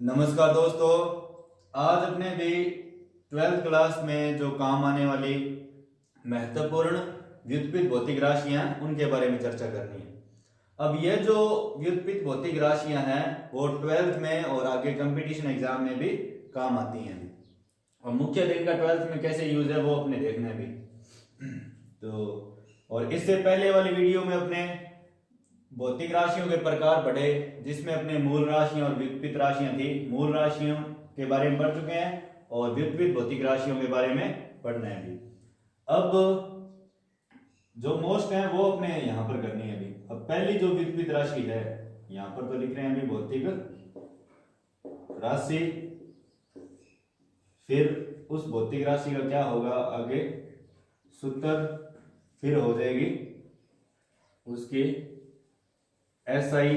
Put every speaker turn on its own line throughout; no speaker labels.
नमस्कार दोस्तों। आज अपने भी 12th क्लास में जो काम आने वाली महत्वपूर्ण व्युत्पत्ति भौतिक राशियां उनके बारे में चर्चा करनी है। अब ये जो व्युत्पत्ति भौतिक राशियां हैं वो 12th में और आगे कंपटीशन एग्जाम में भी काम आती हैं। और मुख्य इनका 12th में कैसे यूज है वो अपने देखना है भी। तो और इससे पहले वाली वीडियो में अपने भौतिक राशियों के प्रकार पढ़े, जिसमें अपने मूल राशियां और व्युत्पत्ति राशियां थी। मूल राशियों के बारे में पढ़ चुके हैं और व्युत्पत्ति भौतिक राशियों के बारे में पढ़ना है अभी। अब जो मोस्ट है वो अपने यहाँ पर करनी है अभी। अब पहली जो व्युत्पत्ति राशि है यहाँ पर तो लिख रहे हैं अभी भौतिक राशि, फिर उस भौतिक राशि का क्या होगा आगे सूत्र, फिर हो जाएगी उसकी SI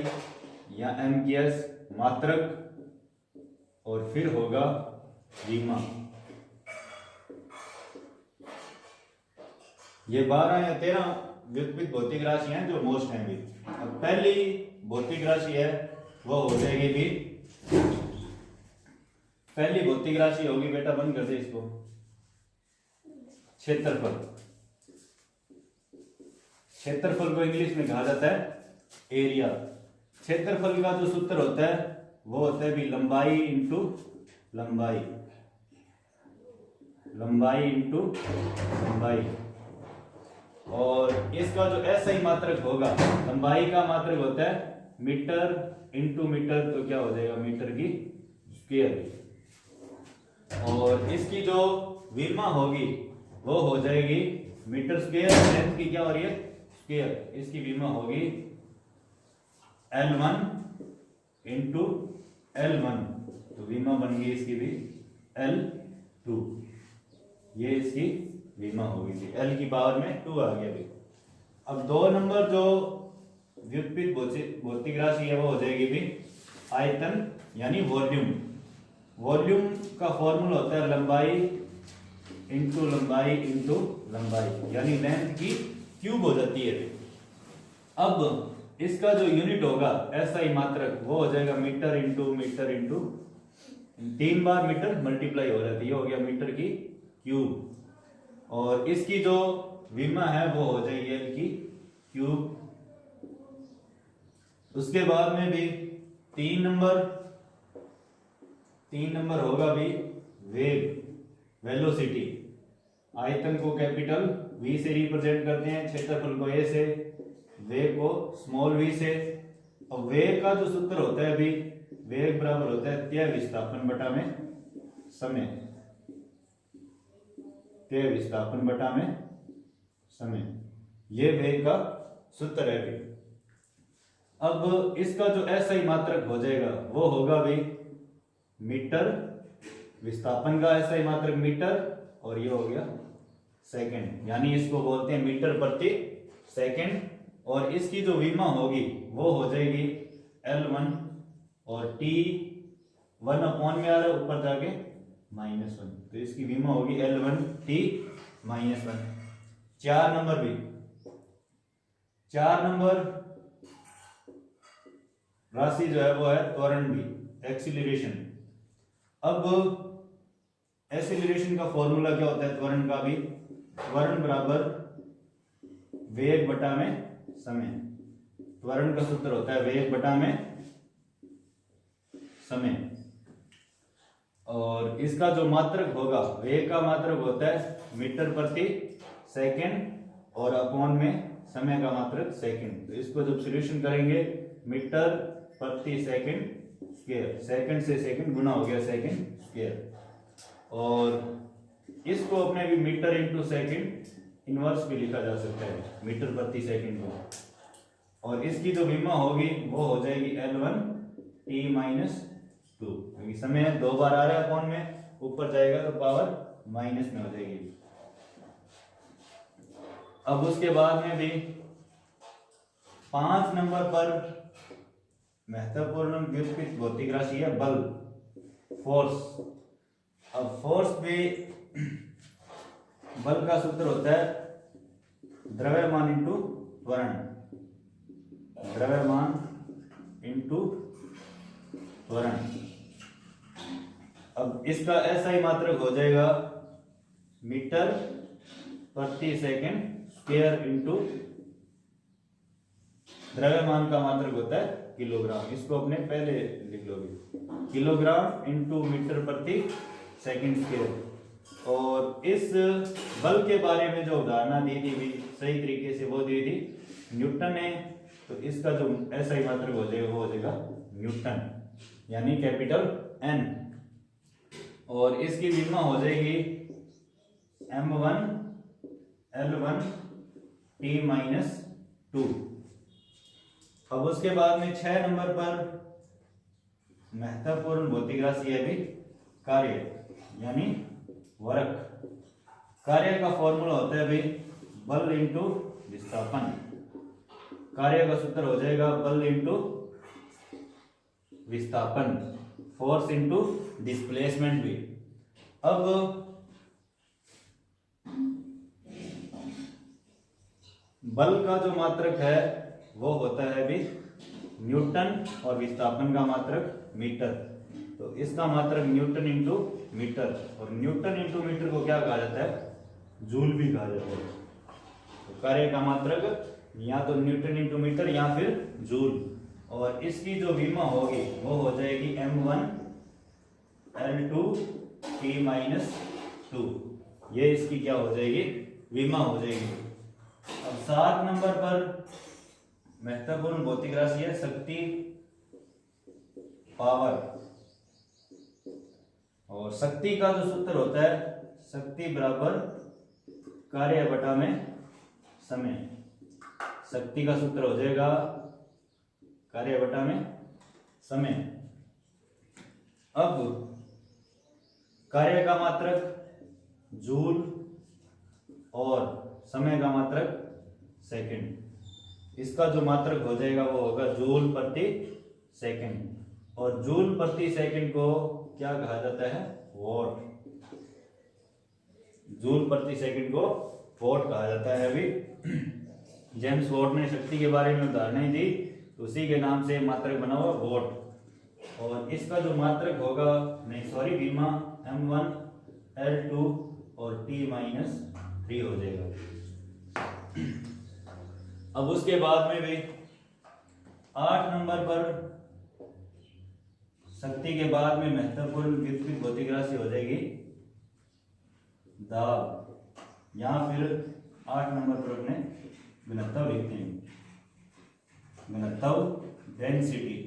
या MKS मात्रक, और फिर होगा विमा। ये 12 या 13 व्युत्पत्ति भौतिक राशि हैं जो मोस्ट हैं भी। अब पहली भौतिक राशि है वो हो जाएगी भी, पहली भौतिक राशि होगी बेटा, बंद कर दे इसको, क्षेत्रफल। क्षेत्रफल को इंग्लिश में कहा जाता है एरिया। क्षेत्रफल का जो सूत्र होता है वो होता है भी लंबाई इंटू लंबाई, लंबाई इंटू लंबाई। और इसका जो SI मात्रक होगा, लंबाई का मात्रक होता है मीटर इंटू मीटर, तो क्या हो जाएगा मीटर की स्क्वायर। और इसकी जो विमा होगी वो हो जाएगी मीटर स्क्वायर, लेंथ की क्या हो रही है स्क्वायर, इसकी विमा होगी L1 इंटू L1, तो विमा बन गई इसकी भी L2। ये इसकी विमा होगी थी, L की पावर में 2 आ गया भी। अब 2 नंबर जो व्युत्पत्ति भौतिक राशि है वो हो जाएगी भी आयतन यानी वॉल्यूम। वॉल्यूम का फॉर्मूला होता है लंबाई इंटू लंबाई इंटू लंबाई, यानी लेंथ की क्यूब हो जाती है। अब इसका जो यूनिट होगा SI मात्रक वो हो जाएगा मीटर इंटू मीटर इंटू 3 बार मीटर मल्टीप्लाई हो जाती है, हो गया मीटर की क्यूब। और इसकी जो विमा है वो हो जाएगी L की क्यूब। उसके बाद में भी 3 नंबर होगा भी वेग, वेलोसिटी। आयतन को कैपिटल V से रिप्रेजेंट करते हैं, क्षेत्रफल को A से, वेग को स्मॉल v से। और वेग का जो सूत्र होता है अभी, वेग बराबर होता है त्य विस्थापन बटा में समय, त्य विस्थापन बटा में समय, ये वेग का सूत्र है अभी। अब इसका जो SI मात्रक हो जाएगा वो होगा भी मीटर, विस्थापन का SI मात्रक मीटर, और ये हो गया सेकंड, यानी इसको बोलते हैं मीटर प्रति सेकंड। और इसकी जो विमा होगी वो हो जाएगी L1, और T 1 अपॉन में आ रहा है ऊपर जाके -1, तो इसकी विमा होगी L1 T -1। 4 नंबर भी, 4 नंबर राशि जो है वो है त्वरण भी, एक्सीलरेशन। अब एक्सीलरेशन का फॉर्मूला क्या होता है त्वरण का भी, त्वरण बराबर वेग बटा में समय। त्वरण का सूत्र होता है वेग बटा में समय। और इसका जो मात्रक होगा, वेग का मात्रक होता है मीटर प्रति सेकंड, और अपॉन में समय का मात्रक सेकंड। तो इसको जब सॉल्यूशन करेंगे मीटर प्रति सेकंड स्क्वायर, सेकंड से सेकंड गुना हो गया सेकंड स्क्वायर। और इसको अपने भी मीटर इंटू सेकंड इनवर्स भी लिखा जा सकता है, मीटर प्रति सेकंड को। और इसकी जो विमा होगी वो हो जाएगी L1 T -2, क्योंकि समय 2 बार आ रहा है अपॉन में, ऊपर जाएगा तो पावर माइनस में हो जाएगी। अब उसके बाद में भी 5 नंबर पर महत्वपूर्ण व्युत्पत्ति भौतिक राशि है बल, फोर्स। अब फोर्स भी बल का सूत्र होता है द्रव्यमान इंटू त्वरण, द्रव्यमान इंटू त्वरण। अब इसका SI मात्रक हो जाएगा मीटर प्रति सेकंड स्क्वायर इंटू द्रव्यमान का मात्रक होता है किलोग्राम। इसको अपने पहले लिख लोगे, किलोग्राम इंटू मीटर प्रति सेकंड स्क्वायर। और इस बल के बारे में जो उदाहरणा दी थी भी सही तरीके से वो दी थी न्यूटन है, तो इसका जो SI मात्रक हो जाएगा वो हो जाएगा न्यूटन यानी कैपिटल N। और इसकी विमा हो जाएगी M1 L1 T-2। अब उसके बाद में 6 नंबर पर महत्वपूर्ण भौतिक राशि है भी कार्य यानी वर्क। कार्य का फॉर्मूला होता है भाई बल इंटू विस्थापन। कार्य का सूत्र हो जाएगा बल इंटू विस्थापन, फोर्स इंटू डिस्प्लेसमेंट भी। अब बल का जो मात्रक है वो होता है भी न्यूटन और विस्थापन का मात्रक मीटर। तो इसका मात्रक न्यूटन इंटू मीटर, और न्यूटन इंटू मीटर को क्या कहा जाता है? जूल भी कहा जाता है। तो कार्य का मात्रक या तो न्यूटन इंटू मीटर या फिर जूल। और इसकी जो विमा होगी वो हो जाएगी M1 L2 T-2। ये इसकी क्या हो जाएगी? विमा हो जाएगी। अब 7 नंबर पर महत्वपूर्ण भौतिक राशि है शक्ति, पावर। और शक्ति का जो सूत्र होता है शक्ति बराबर कार्य बटा में समय। शक्ति का सूत्र हो जाएगा कार्य बटा में समय। अब कार्य का मात्रक जूल और समय का मात्रक सेकंड। इसका जो मात्रक हो जाएगा वो होगा जूल प्रति सेकंड। और जूल प्रति सेकंड को क्या कहा जाता है? वॉट। जूल प्रति सेकंड को वॉट कहा जाता है। अभी जेम्स वॉट ने शक्ति के बारे में उदाहरण दी, तो उसी के नाम से मात्रक बना हुआ वॉट। और इसका जो मात्रक होगा विमा M1 L2 और T-3 हो जाएगा। अब उसके बाद में भी 8 नंबर पर शक्ति के बाद में महत्वपूर्ण व्युत्पन्न भौतिक राशि हो जाएगी दाब, या फिर 8 नंबर पर अपने घनत्व लिखते हैं, घनत्व डेंसिटी।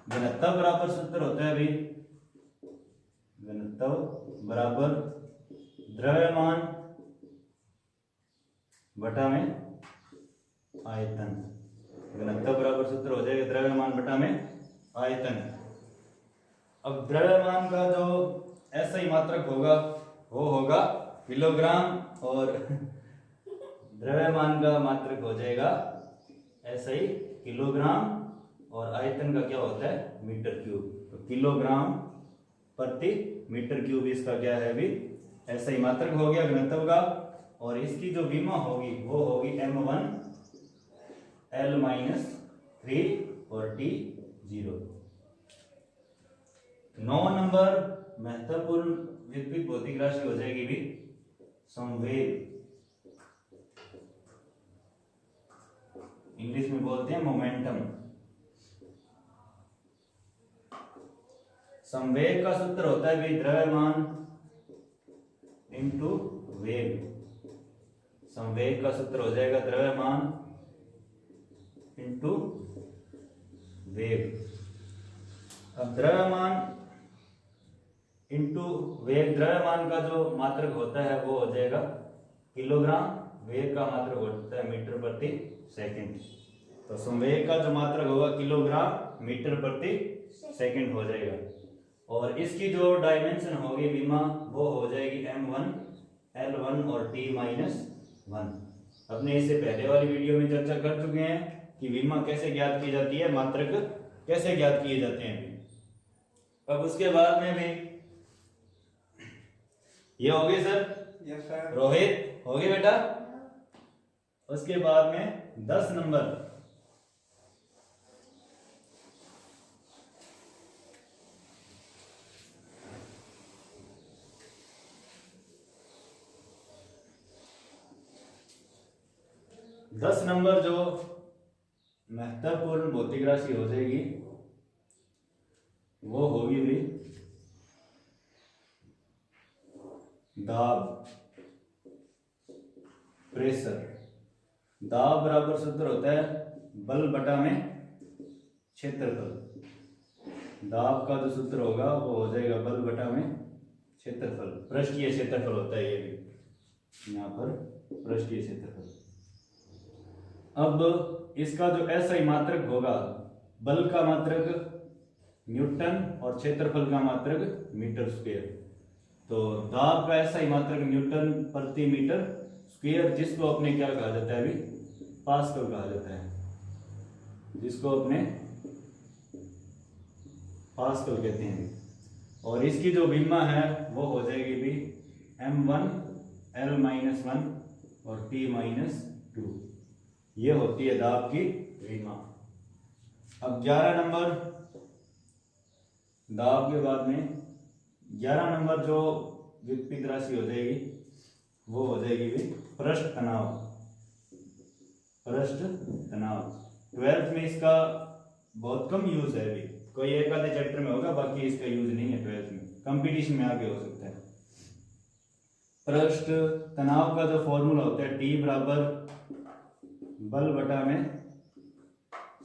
घनत्व बराबर सूत्र होता है अभी घनत्व बराबर द्रव्यमान बटा में आयतन। घनत्व बराबर सूत्र हो जाएगा द्रव्यमान बटा में आयतन। अब द्रव्यमान का जो SI मात्रक होगा वो होगा किलोग्राम, और द्रव्यमान का मात्रक हो जाएगा SI किलोग्राम, और आयतन का क्या होता है? Metre cube. तो किलोग्राम प्रति मीटर क्यूब इसका क्या है? अभी SI मात्रक हो गया घनत्व का। और इसकी जो विमा होगी वो होगी M1 L-3 और T0। 9 नंबर महत्वपूर्ण व्युत्पन्न भौतिक राशि हो जाएगी भी संवेग। इंग्लिश में बोलते हैं मोमेंटम। संवेग का सूत्र होता है भी द्रव्यमान इंटू वेग। संवेग का सूत्र हो जाएगा द्रव्यमान इंटू वेग। अब द्रव्यमान इंटू वेग, द्रव्यमान का जो मात्रक होता है वो हो जाएगा किलोग्राम, वेग का मात्रक होता है मीटर प्रति सेकंड। तो संवेग का जो मात्रक होगा किलोग्राम मीटर प्रति सेकंड हो जाएगा। और इसकी जो डायमेंशन होगी विमा वो हो जाएगी M1 L1 और T-1। अपने इससे पहले वाली वीडियो में चर्चा कर चुके हैं कि विमा कैसे ज्ञात की जाती है, मात्रक कैसे ज्ञात किए जाते हैं। अब उसके बाद में भी ये हो गए सर?
Yes sir.
रोहित हो गए बेटा? उसके बाद में 10 नंबर 10 नंबर जो महत्वपूर्ण भौतिक राशि हो जाएगी वो होगी भी दाब, प्रेशर। दाब बराबर सूत्र होता है बल बटा में क्षेत्रफल। दाब का जो सूत्र होगा वो हो जाएगा बल बटा में क्षेत्रफल। पृष्ठीय क्षेत्रफल होता है ये भी, यहाँ पर पृष्ठीय क्षेत्रफल। अब इसका जो एसआई मात्रक होगा, बल का मात्रक न्यूटन और क्षेत्रफल का मात्रक मीटर स्क्वायर। तो दाब का एसआई मात्रक न्यूटन प्रति मीटर स्क्वायर, जिसको अपने क्या कहा जाता है, अभी पास्कल कहा जाता है, जिसको अपने पास्कल कहते हैं। और इसकी जो विमा है वो हो जाएगी भी m1 L-1 और T-2। ये होती है दाब की विमा। अब 11 नंबर दाब के बाद में 11 नंबर जो व्युत्पन्न राशि हो जाएगी वो हो जाएगी भी पृष्ठ तनाव। पृष्ठ तनाव 12th में इसका बहुत कम यूज है, अभी कोई एक आधे चैप्टर में होगा, बाकी इसका यूज नहीं है 12th में, कंपटीशन में आगे हो सकता है। पृष्ठ तनाव का जो फॉर्मूला होता है T बराबर बल बटा में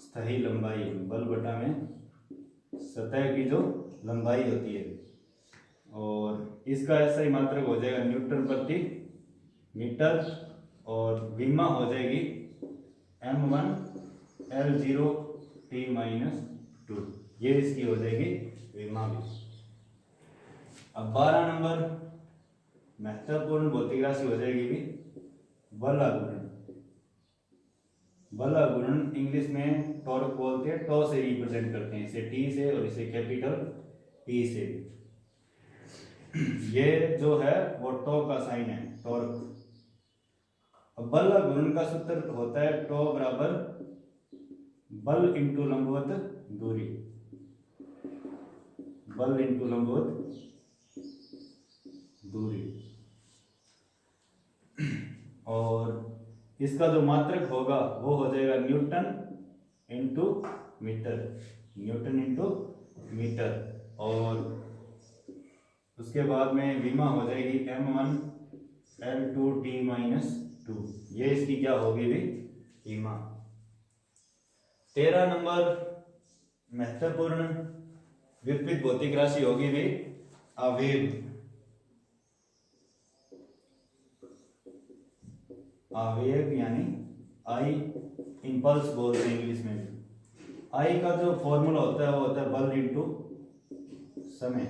स्थायी लंबाई, बल बटा में सतह की जो लंबाई होती है। और इसका ऐसा ही मात्रक हो जाएगा न्यूटन प्रति मीटर, और विमा हो जाएगी m1 L0 T-2। ये इसकी हो जाएगी विमा भी। अब 12 नंबर महत्वपूर्ण भौतिक राशि हो जाएगी भी बल आघूर्ण। बल आघूर्ण इंग्लिश में टॉर्क बोलते हैं, टॉ से रिप्रेजेंट करते हैं, इसे टी से और इसे कैपिटल टी से। ये जो है वो टॉ का साइन है, टॉर्क। अब बल आघूर्ण का सूत्र होता है टॉ बराबर बल इंटू लंबवत दूरी, बल इंटू लंबवत दूरी। और इसका जो मात्रक होगा वो हो जाएगा newton into metre, newton into metre. और उसके बाद में विमा हो जाएगी m1 L2 T-2। ये इसकी क्या होगी भी विमा। 13 नंबर महत्वपूर्ण व्युत्पन्न भौतिक राशि होगी भी आवेग। आवेग यानी आई इंपल्स बोलते हैं इंग्लिश में भी। आई का जो फॉर्मूला होता है वो होता है बल इंटू समय,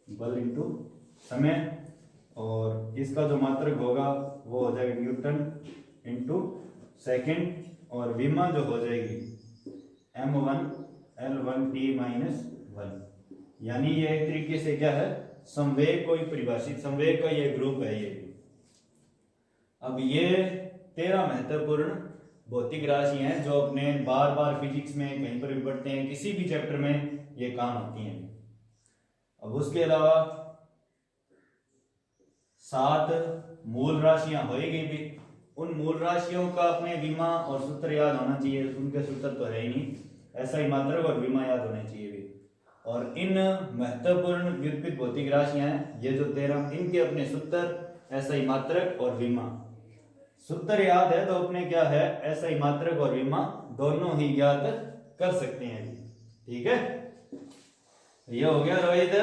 बल इंटू समय। और इसका जो मात्रक होगा वो हो जाएगा न्यूटन इंटू सेकेंड, और विमा जो हो जाएगी m1 L1 T-1। यानी ये एक तरीके से क्या है, संवेग को ही परिभाषित, संवेग का ये ग्रुप है ये। अब ये 13 महत्वपूर्ण भौतिक राशि हैं जो अपने बार बार फिजिक्स में कहीं पर भी पढ़ते हैं, किसी भी चैप्टर में ये काम आती हैं। अब उसके अलावा 7 मूल राशियां होएगी भी। उन मूल राशियों का अपने विमा और सूत्र याद होना चाहिए, उनके सूत्र तो है ही नहीं, ऐसा ही मात्रक और विमा याद होने चाहिए भी। और इन महत्वपूर्ण व्युत्पन्न भौतिक राशियां हैं ये जो 13, इनके अपने सूत्र, ऐसा ही मात्रक और विमा। सूत्र याद है तो अपने क्या है, ऐसा ही मात्रक और विमा दोनों ही ज्ञात कर सकते हैं। ठीक है, ये हो गया रोहित।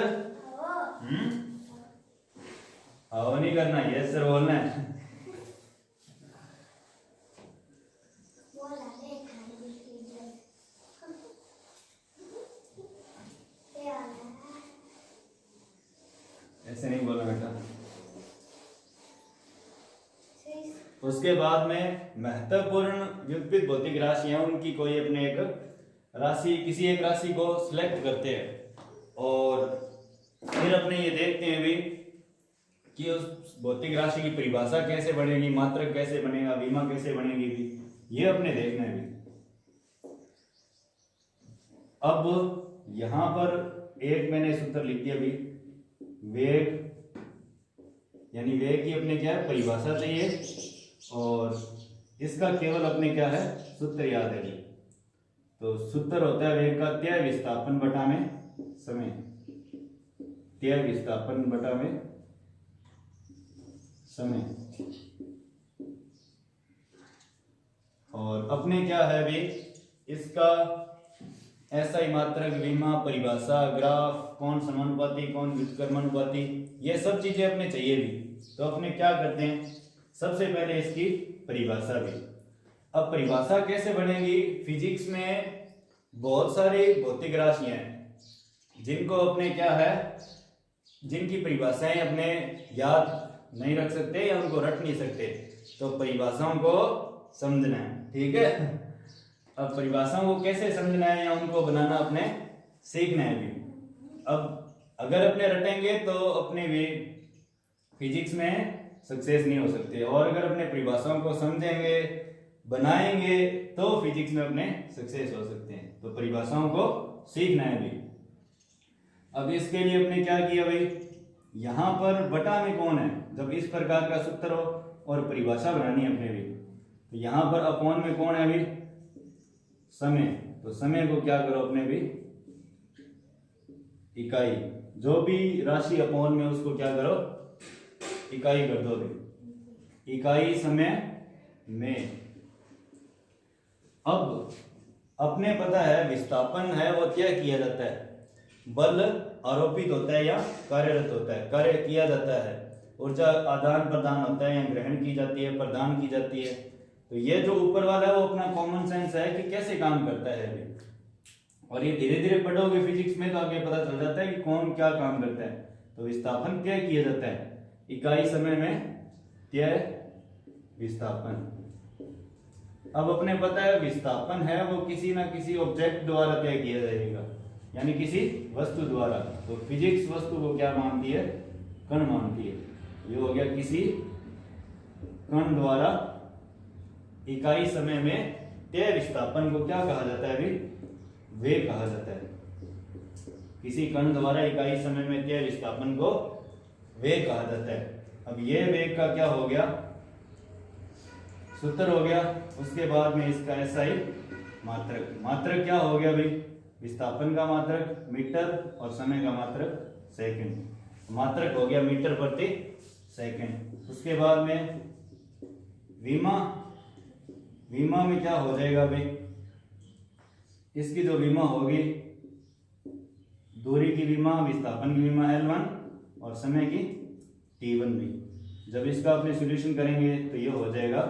आओ नहीं करना, ये सर बोलना है। ऐसे नहीं बोलना बेटा। उसके बाद में महत्वपूर्ण व्युत्पन्न भौतिक राशियां, उनकी कोई अपने एक राशि, किसी एक राशि को सिलेक्ट करते हैं और फिर अपने ये देखते हैं भी कि उस भौतिक राशि की परिभाषा कैसे बनेगी, मात्रक कैसे बनेगा, विमा कैसे बनेगी भी, ये अपने देखना है भी। अब यहां पर एक मैंने सूत्र लिख दिया भी, वेग यानी वेग की अपने क्या है परिभाषा चाहिए, और इसका केवल अपने क्या है सूत्र याद है। तो सूत्र होता है वेग का त्याय विस्थापन बटा में समय, त्याय विस्थापन बटा में समय। और अपने क्या है भी इसका एसआई मात्रक, विमा, परिभाषा, ग्राफ, कौन समानुपाती कौन व्युत्क्रमानुपाती, ये सब चीजें अपने चाहिए भी। तो अपने क्या करते हैं, सबसे पहले इसकी परिभाषा भी। अब परिभाषा कैसे बनेगी, फिजिक्स में बहुत सारी भौतिक राशियां हैं जिनको अपने क्या है, जिनकी परिभाषाएं अपने याद नहीं रख सकते या उनको रट नहीं सकते, तो परिभाषाओं को समझना है, ठीक है। अब परिभाषाओं को कैसे समझना है या उनको बनाना अपने सीखना है भी। अब अगर अपने रटेंगे तो अपने भी फिजिक्स में सक्सेस नहीं हो सकते, और अगर अपने परिभाषाओं को समझेंगे बनाएंगे तो फिजिक्स में अपने सक्सेस हो सकते हैं। तो परिभाषाओं को सीखना है भी। अब इसके लिए अपने क्या किया भाई, यहां पर बटा में कौन है, जब इस प्रकार का सूत्र हो और परिभाषा बनानी है अपने भी, तो यहां पर अपॉन में कौन है अभी, समय। तो समय को क्या करो अपने भी इकाई, जो भी राशि अपॉन में उसको क्या करो इकाई कर दो भी, इकाई समय में। अब अपने पता है विस्थापन है वो क्या किया जाता है, बल आरोपित होता है या कार्यरत होता है, कार्य किया जाता है, ऊर्जा आदान प्रदान होता है या ग्रहण की जाती है, प्रदान की जाती है। तो ये जो ऊपर वाला है वो अपना कॉमन सेंस है कि कैसे काम करता है अभी, और ये धीरे धीरे पढ़ोगे फिजिक्स में तो आगे पता चल जाता है कि कौन क्या काम करता है। तो विस्थापन क्या किया जाता है, इकाई समय में त्याय विस्थापन। अब अपने पता है विस्थापन है वो किसी ना किसी ऑब्जेक्ट द्वारा तय किया जाएगा, यानी किसी वस्तु द्वारा। तो फिजिक्स वस्तु को क्या मानती है, कण मानती है। ये हो गया किसी कण द्वारा इकाई समय में त्याय विस्थापन को क्या कहा जाता है अभी, वेग कहा जाता है। किसी कण द्वारा इकाई समय में त्याय विस्थापन को वेग कहा जाता है। अब ये वेग का क्या हो गया, सूत्र हो गया। उसके बाद में इसका एसआई मात्रक, मात्रक क्या हो गया भाई, विस्थापन का मात्रक मीटर और समय का मात्रक सेकंड। मात्रक हो गया मीटर प्रति सेकंड। उसके बाद में विमा, विमा में क्या हो जाएगा भाई, इसकी जो विमा होगी, दूरी की विमा, विस्थापन की विमा L1 और समय की T1 भी। जब इसका अपने सॉल्यूशन करेंगे तो ये हो जाएगा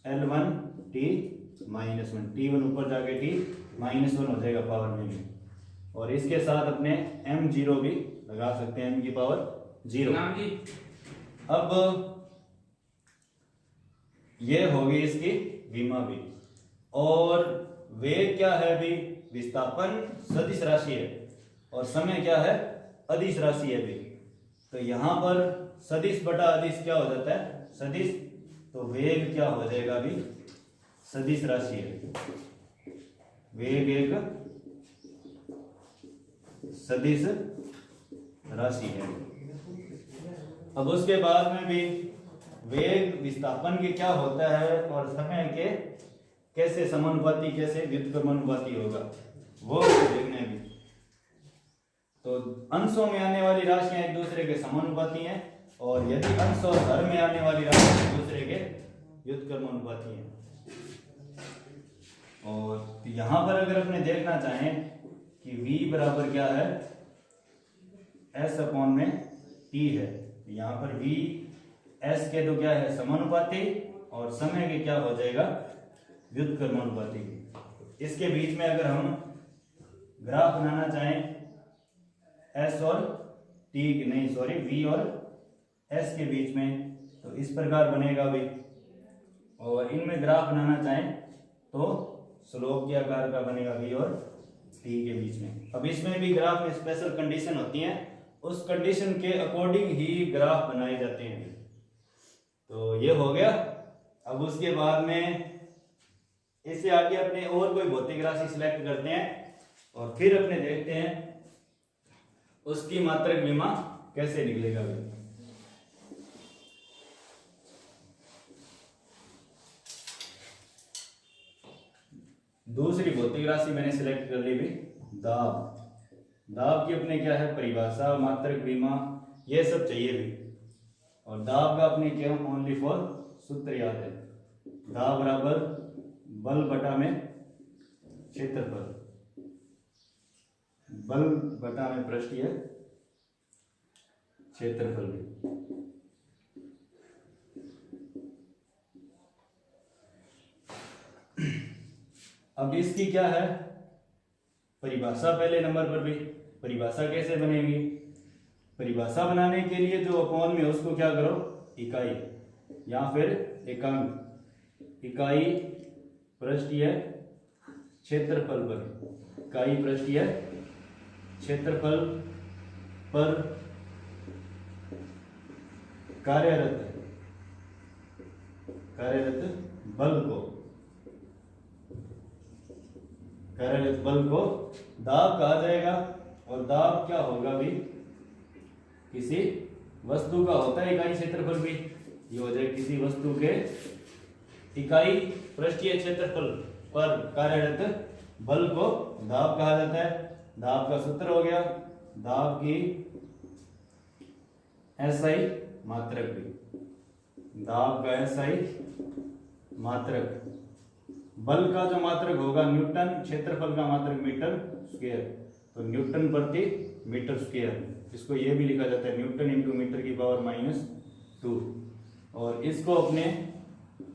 L1 T -1, T1 ऊपर जाके T -1 हो जाएगा पावर में भी। और इसके साथ अपने M0 भी लगा सकते हैं, M की पावर 0। अब ये होगी इसकी विमा भी। और वेग क्या है भी, विस्थापन सदिश राशि है और समय क्या है अदिश राशि है भी। तो यहां पर सदिश बटा अदिश क्या हो जाता है सदिश, तो वेग क्या हो जाएगा अभी सदिश राशि है, वेग एक सदिश राशि है। अब उसके बाद में भी वेग विस्थापन के क्या होता है और समय के कैसे समानुपाती कैसे व्युत्क्रमानुपाती होगा वो देखने भी। तो अंशों में आने वाली राशियां एक दूसरे के समानुपाती हैं, और यदि अंश और हर में आने वाली राशियां एक दूसरे के व्युत्क्रमानुपाती हैं। और यहां पर अगर अपने देखना चाहें कि v बराबर क्या है s अपॉन में t है, यहां पर v s के तो क्या है समानुपाती और समय के क्या हो जाएगा व्युत्क्रमानुपाती। इसके बीच में अगर हम ग्राफ बनाना चाहें s और t नहीं सॉरी v और s के बीच में, तो इस प्रकार बनेगा भी। और इनमें ग्राफ बनाना चाहें तो स्लोप के आकार का बनेगा v और t के बीच में। अब इसमें भी ग्राफ में स्पेशल कंडीशन होती है, उस कंडीशन के अकॉर्डिंग ही ग्राफ बनाए जाते हैं। तो ये हो गया। अब उसके बाद में इससे आगे अपने और कोई भौतिक राशि सिलेक्ट करते हैं और फिर अपने देखते हैं उसकी मात्रक विमा कैसे निकलेगा भी। दूसरी भौतिक राशि मैंने सिलेक्ट कर ली भी, दाब। दाब की अपने क्या है परिभाषा, मात्रक, विमा, ये सब चाहिए भी। और दाब का अपने क्या ओनली फॉर सूत्र याद है, दाब बराबर बल बटा में क्षेत्रफल, बल बटा में पृष्ठीय क्षेत्रफल भी। अब इसकी क्या है परिभाषा, पहले नंबर पर भी परिभाषा कैसे बनेगी। परिभाषा बनाने के लिए जो अपॉन में उसको क्या करो इकाई या फिर एकांक, इकाई पृष्ठीय क्षेत्रफल पर, इकाई पृष्ठीय क्षेत्रफल पर कार्यरत बल को, कार्यरत बल को दाब कहा जाएगा। और दाब क्या होगा भी, किसी वस्तु का होता है इकाई क्षेत्रफल भी, ये हो जाए किसी वस्तु के इकाई पृष्ठीय क्षेत्रफल पर कार्यरत बल को दाब कहा जाता है। दाब का सूत्र हो गया दाब की एसआई मात्रक भी, दाब का एसआई मात्रक, बल का जो मात्रक होगा न्यूटन, क्षेत्रफल का मात्रक मीटर स्क्वायर, तो न्यूटन प्रति मीटर स्क्वायर, इसको ये भी लिखा जाता है न्यूटन इंटू मीटर की पावर -2, और इसको अपने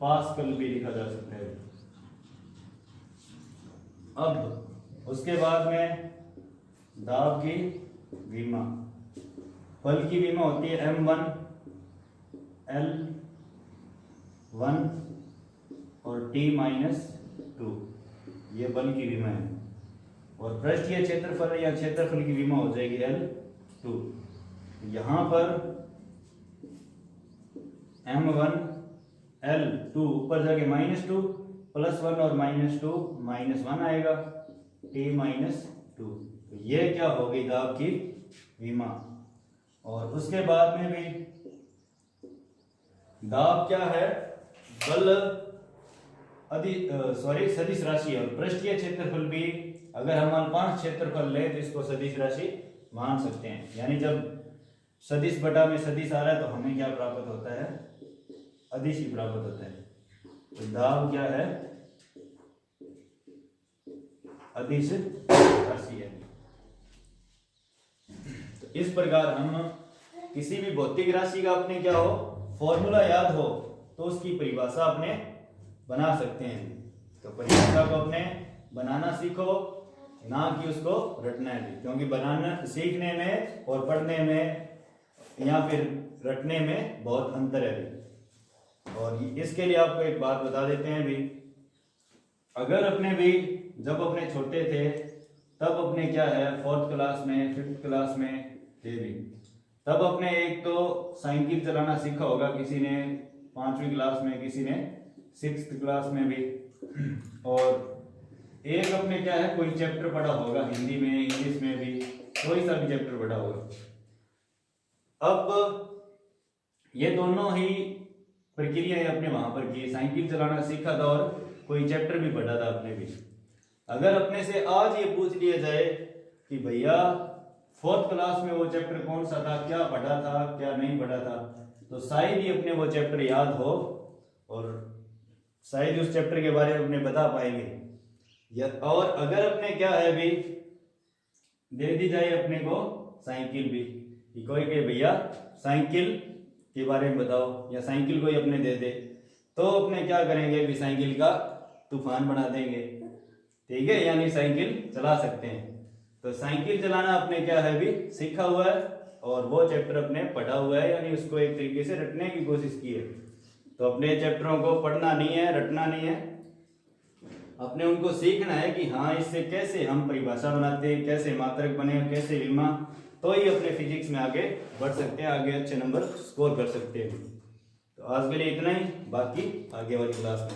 पास्कल भी लिखा जा सकता है। अब उसके बाद में दाब की विमा, बल की विमा होती है M1 L1 और T-2, ये बल की विमा है। और पृष्ठीय क्षेत्रफल या क्षेत्रफल की विमा हो जाएगी L2। यहां पर M1 L2 ऊपर जाके -2 +1 और -2 -1 आएगा, T-2, तो ये क्या होगी दाब की विमा। और उसके बाद में भी दाब क्या है बल सदिश राशि है। और पृष्ठीय क्षेत्रफल भी अगर हम अल्पांश क्षेत्रफल ले तो इसको सदिश राशि मान सकते हैं। यानी जब सदिश बटा में सदिश आ रहा है तो हमें क्या प्राप्त होता है, अदिश ही प्राप्त होता है। तो दाब क्या है अदिश राशि है। तो इस प्रकार हम किसी भी भौतिक राशि का अपने क्या हो फॉर्मूला याद हो तो उसकी परिभाषा अपने बना सकते हैं। तो परिभाषा को अपने बनाना सीखो, ना कि उसको रटना है, क्योंकि बनाना सीखने में और पढ़ने में या फिर रटने में बहुत अंतर है। और इसके लिए आपको एक बात बता देते हैं भी, अगर अपने भी जब अपने छोटे थे तब अपने क्या है 4th क्लास में 5th क्लास में थे भी, तब अपने एक तो साइकिल चलाना सीखा होगा किसी ने 5वीं क्लास में, किसी ने 6th क्लास में भी, और एक अपने क्या है कोई चैप्टर पढ़ा होगा हिंदी में, इंग्लिश में भी, कोई सा भी चैप्टर पढ़ा होगा। अब ये दोनों ही प्रक्रिया अपने वहां पर की, साइकिल चलाना सीखा था और कोई चैप्टर भी पढ़ा था अपने भी। अगर अपने से आज ये पूछ लिया जाए कि भैया 4th क्लास में वो चैप्टर कौन सा था, क्या पढ़ा था, क्या नहीं पढ़ा था, तो शायद ही अपने वो चैप्टर याद हो और शायद उस चैप्टर के बारे में अपने बता पाएंगे। और अगर अपने क्या है भी दे दी जाए अपने को साइकिल भी, कोई कहे भैया साइकिल के बारे में बताओ या साइकिल कोई अपने दे दे, तो अपने क्या करेंगे भी साइकिल का तूफान बना देंगे, ठीक है, यानी साइकिल चला सकते हैं। तो साइकिल चलाना अपने क्या है भी सीखा हुआ है और वो चैप्टर अपने पढ़ा हुआ है, यानी उसको एक तरीके से रटने की कोशिश की है। तो अपने चैप्टरों को पढ़ना नहीं है, रटना नहीं है, अपने उनको सीखना है कि हाँ इससे कैसे हम परिभाषा बनाते हैं, कैसे मात्रक बने, कैसे विमा, तो ही अपने फिजिक्स में आगे बढ़ सकते हैं, आगे अच्छे नंबर स्कोर कर सकते हैं। तो आज के लिए इतना ही, बाकी आगे वाली क्लास में।